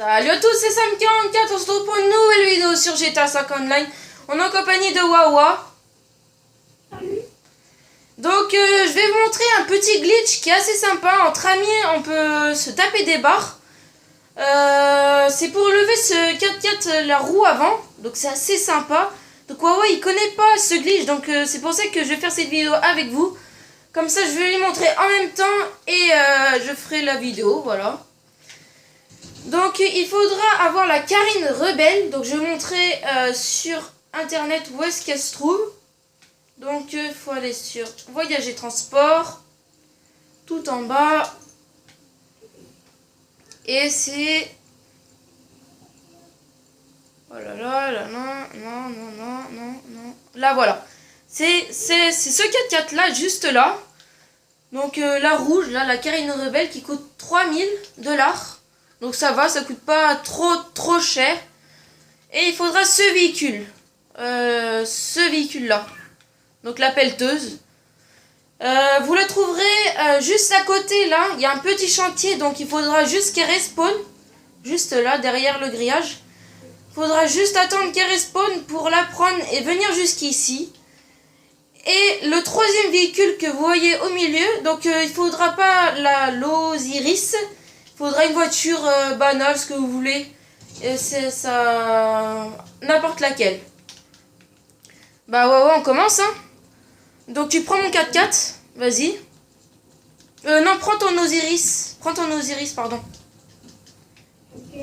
Salut à tous, c'est Sam44, on se retrouve pour une nouvelle vidéo sur GTA 5 Online. On est en compagnie de Wawa. Donc je vais vous montrer un petit glitch qui est assez sympa. Entre amis, on peut se taper des barres. C'est pour lever ce 4x4 la roue avant. Donc c'est assez sympa. Donc Wawa il connaît pas ce glitch, donc c'est pour ça que je vais faire cette vidéo avec vous. Comme ça je vais lui montrer en même temps et je ferai la vidéo, voilà. Donc il faudra avoir la Karine Rebelle. Donc je vais montrer sur internet où est-ce qu'elle se trouve. Donc il faut aller sur voyager transport, tout en bas. Et c'est... Oh là là, là, non. Là voilà. C'est ce 4x4 là, juste là. Donc la rouge, là, la Karine Rebelle qui coûte 3000$. Donc ça va, ça coûte pas trop cher. Et il faudra ce véhicule. Ce véhicule là. Donc la pelleteuse. Vous la trouverez juste à côté là. Il y a un petit chantier, donc il faudra juste qu'elle respawn. Juste là, derrière le grillage. Il faudra juste attendre qu'elle respawn pour la prendre et venir jusqu'ici. Et le troisième véhicule que vous voyez au milieu, donc il faudra pas l'Osiris. Il faudra une voiture banale, ce que vous voulez. C'est ça, n'importe laquelle. Bah ouais, on commence hein. Donc tu prends mon 4x4, vas-y. Non, prends ton Osiris. Prends ton Osiris, pardon. Ok.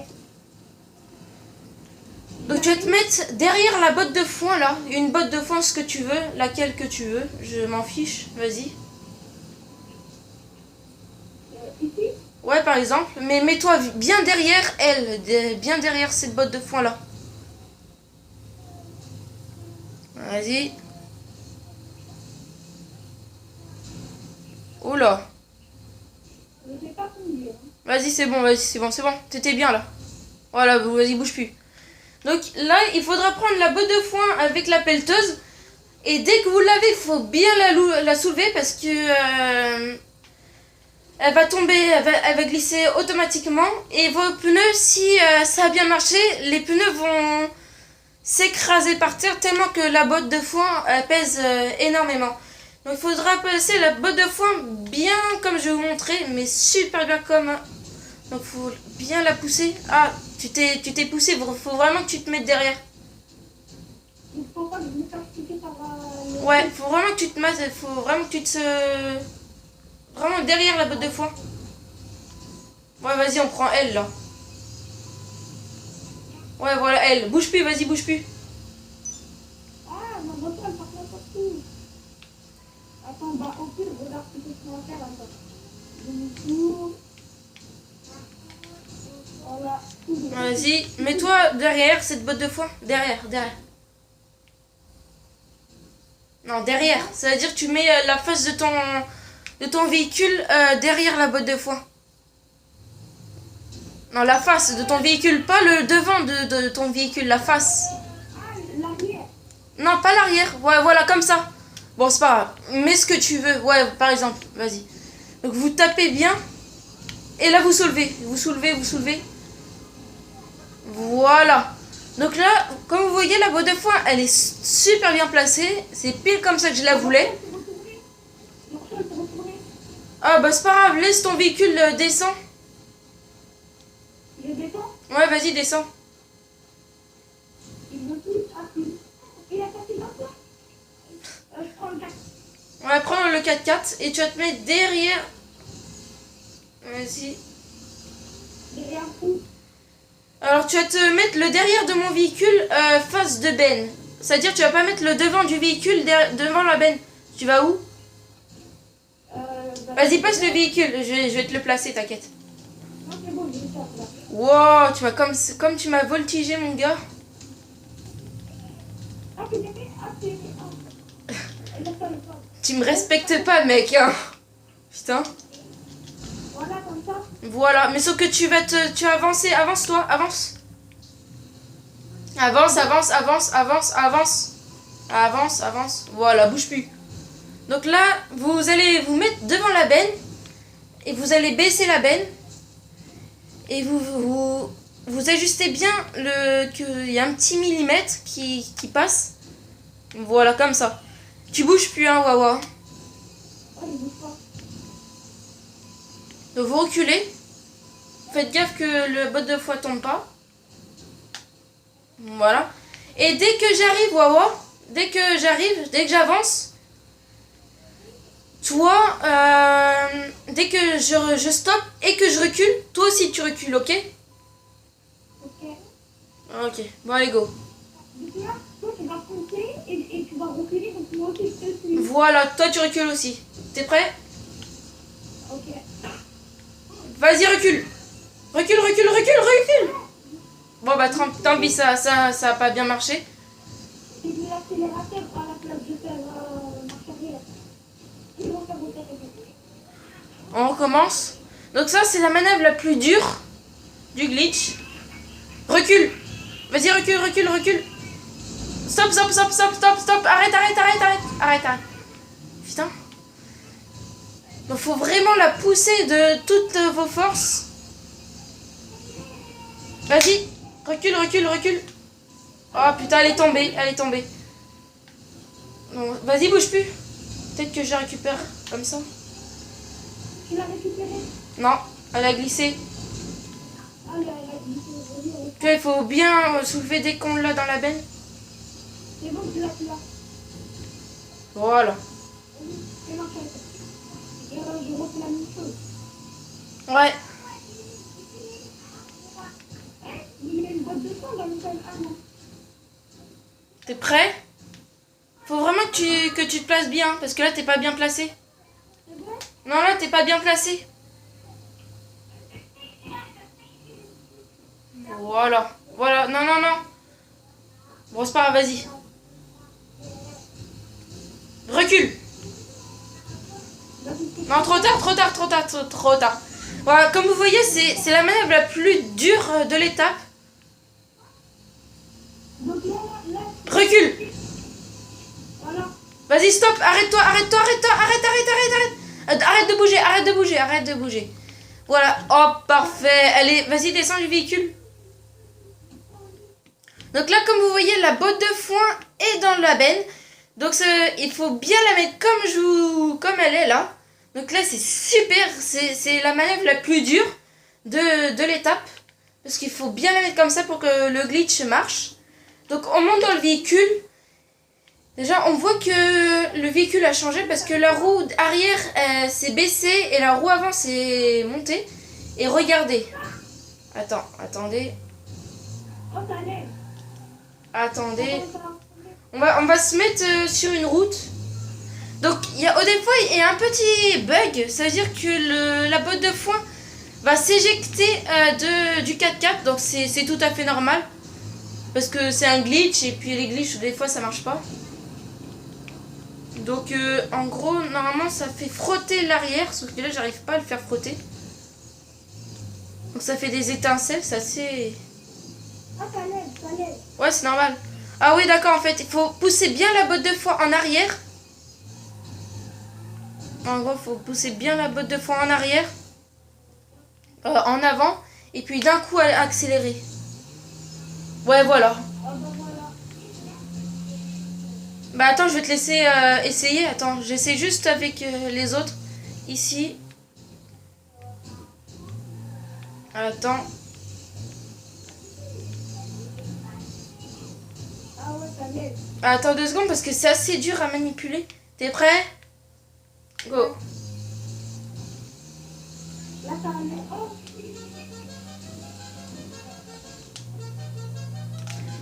Donc tu vas te mettre derrière la botte de foin là. Une botte de foin, ce que tu veux, laquelle que tu veux. Je m'en fiche, vas-y. Ici? Ouais, par exemple. Mais mets-toi bien derrière elle. Bien derrière cette botte de foin là. Vas-y. Oula. Je sais pas conduire. Vas-y, c'est bon, c'est bon. T'étais bien là. Voilà, vas-y, bouge plus. Donc là, il faudra prendre la botte de foin avec la pelleteuse. Et dès que vous l'avez, il faut bien la soulever parce que elle va tomber, elle va glisser automatiquement. Et vos pneus, si ça a bien marché, les pneus vont s'écraser par terre tellement que la botte de foin pèse énormément. Donc il faudra placer la botte de foin bien comme je vais vous montrer, mais super bien comme... Donc il faut bien la pousser. Ah, tu t'es poussé, il faut vraiment que tu te mettes derrière. Il faut pas que je me fasse piquer par le... Ouais, faut vraiment que tu te mettes, faut vraiment que tu te... Vraiment derrière la botte de foin. Ouais, vas-y, on prend elle là. Ouais, voilà, elle. Bouge plus, vas-y, bouge plus. Ah, ma voiture elle part partout. Attends, bah au pire, regarde ce que je vais faire. Attends. Je me tourne. Voilà. Vas-y, mets-toi derrière cette botte de foin. Derrière. Non, derrière. Ça veut dire que tu mets la face de ton véhicule derrière la botte de foin. Non, la face de ton véhicule, pas le devant de ton véhicule, la face. Ah, l'arrière. Non, pas l'arrière. Ouais, voilà, comme ça. Bon, c'est pas grave. Mets ce que tu veux. Ouais, par exemple, vas-y. Donc, vous tapez bien. Et là, vous soulevez. Vous soulevez. Voilà. Donc là, comme vous voyez, la botte de foin, elle est super bien placée. C'est pile comme ça que je la voulais. Ah, bah, c'est pas grave. Laisse ton véhicule descend. Je descends. Ouais, vas-y, descends. Il me touche. Ah, il a passé là. Je prends le 4. Ouais, prends le 4x4 et tu vas te mettre derrière. Vas-y. Derrière où? Alors, tu vas te mettre le derrière de mon véhicule face de benne. C'est-à-dire, tu vas pas mettre le devant du véhicule devant la benne. Tu vas où? Vas-y, passe le véhicule. Je vais te le placer, t'inquiète. Ah, c'est bon, je vais faire là. Wow, tu m'as comme tu m'as voltigé, mon gars. Ah, c'est bien. Ah, c'est bien. Ah. Tu me respectes pas, mec, hein. Putain. Voilà, comme ça. Voilà, mais sauf que tu vas avancer. Avance-toi, avance. Avance. Voilà, bouge plus. Donc là, vous allez vous mettre devant la benne. Et vous allez baisser la benne. Et vous vous ajustez bien qu'il y a un petit millimètre qui passe. Voilà, comme ça. Tu bouges plus, hein, Wawa. Oh, il bouge pas. Donc vous reculez. Faites gaffe que le botte de foin tombe pas. Voilà. Et dès que j'arrive, Wawa, dès que j'avance, toi, dès que je stoppe et que je recule, toi aussi tu recules, ok? Ok. Ok, bon allez go. Donc là, toi, tu vas foncer et tu vas reculer, donc moi aussi, je te suis. Voilà, toi tu recules aussi. T'es prêt? Ok. Vas-y, recule. Recule, recule, recule, recule. Bon bah tant pis, ça a pas bien marché. Et de l'accélérateur à la place de faire marche arrière. Ils vont faire monter les On recommence. Donc ça c'est la manœuvre la plus dure du glitch. Recule. Vas-y, recule, recule, recule. Stop, stop, stop, stop, stop, stop. Arrête, arrête, arrête, arrête, arrête, arrête. Putain. Donc faut vraiment la pousser de toutes vos forces. Vas-y. Recule, recule, recule. Oh putain, elle est tombée, elle est tombée. Non, vas-y, bouge plus. Peut-être que je la récupère comme ça. Tu l'as récupéré? Non, elle a glissé. Ah, là, elle a glissé. Puis il faut bien soulever dès qu'on l'a dans la benne. C'est bon, tu l'as. Voilà. C'est marche arrière. Et je refais la même chose. Ouais. Il y a une boîte de sang dans le sol. Ah non. T'es prêt? Faut vraiment que tu te places bien, parce que là t'es pas bien placé. C'est bon? Non, là t'es pas bien placé. Voilà. Voilà. Non, non, non. Bon, c'est pas grave, vas-y. Recule. Non, trop tard, trop tard, trop tard, trop tard. Voilà, comme vous voyez, c'est la manœuvre la plus dure de l'étape. Donc là, Recule. voilà. Vas-y, stop, arrête-toi, arrête-toi, arrête-toi, arrête, arrête, arrête, arrête. Arrête de bouger, arrête de bouger, arrête de bouger. Voilà, oh, parfait. Allez, vas-y, descends du véhicule. Donc là, comme vous voyez, la botte de foin est dans la benne. Donc il faut bien la mettre comme elle est là. Donc là, c'est super, c'est la manœuvre la plus dure de l'étape. Parce qu'il faut bien la mettre comme ça pour que le glitch marche. Donc on monte dans le véhicule. Déjà, on voit que le véhicule a changé parce que la roue arrière s'est baissée et la roue avant s'est montée. Et regardez. Attendez. Oh, ça allait. Attendez. On va se mettre sur une route. Donc, au des fois, il y a un petit bug. Ça veut dire que la botte de foin va s'éjecter du 4x4. Donc, c'est tout à fait normal. Parce que c'est un glitch. Et puis, les glitches, des fois, ça marche pas. Donc, en gros, normalement, ça fait frotter l'arrière. Sauf que là, j'arrive pas à le faire frotter. Donc, ça fait des étincelles. C'est assez... Ah, ça allait. Ouais, c'est normal. Ah oui, d'accord, en fait, il faut pousser bien la botte de foin en arrière. En gros, il faut pousser bien la botte de foin en arrière. En avant. Et puis d'un coup, accélérer. Ouais, voilà. Ah, bah voilà. Bah attends, je vais te laisser essayer. Attends, j'essaie juste avec les autres. Ici. Attends. Ah ouais, ça allait. Attends 2 secondes parce que c'est assez dur à manipuler. T'es prêt? Go. Là, ça allait. Oh,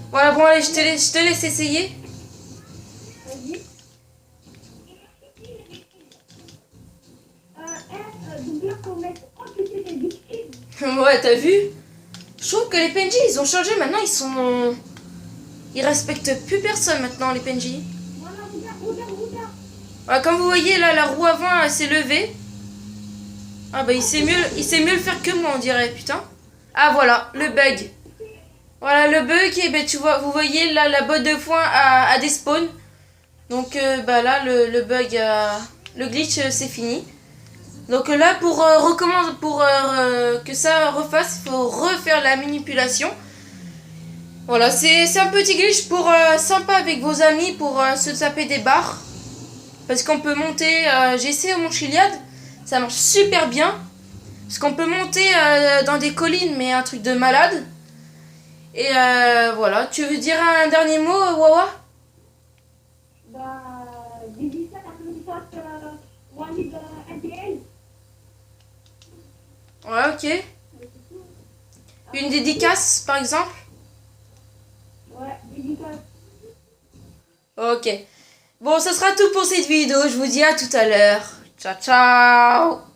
Voilà, bon, allez, je te laisse essayer. vas-y. Donc là, faut mettre... Oh, putain, c'est victime. Ouais, t'as vu? Je trouve que les PNJ, ils ont changé. Maintenant, ils respectent plus personne maintenant, les PNJ. Voilà, regarde. Voilà, comme vous voyez, là, la roue avant, elle s'est levée. Ah bah, il sait mieux le faire que moi, on dirait, putain. Ah, voilà, le bug. Voilà, le bug, et ben, vous voyez, là, la botte de foin a despawn. Donc, bah là, le bug, le glitch, c'est fini. Donc là, pour que ça refasse, il faut refaire la manipulation. Voilà, c'est un petit glitch pour sympa avec vos amis pour se taper des barres. Parce qu'on peut monter, j'ai essayé mon Chiliad, ça marche super bien. Parce qu'on peut monter dans des collines, mais un truc de malade. Et voilà, tu veux dire un dernier mot, Wawa? Bah, dédicace à tous les potes Walid NTL. Ouais, ok. Une dédicace, par exemple? Ouais, dédicace. Ok. Bon, ça sera tout pour cette vidéo. Je vous dis à tout à l'heure. Ciao, ciao!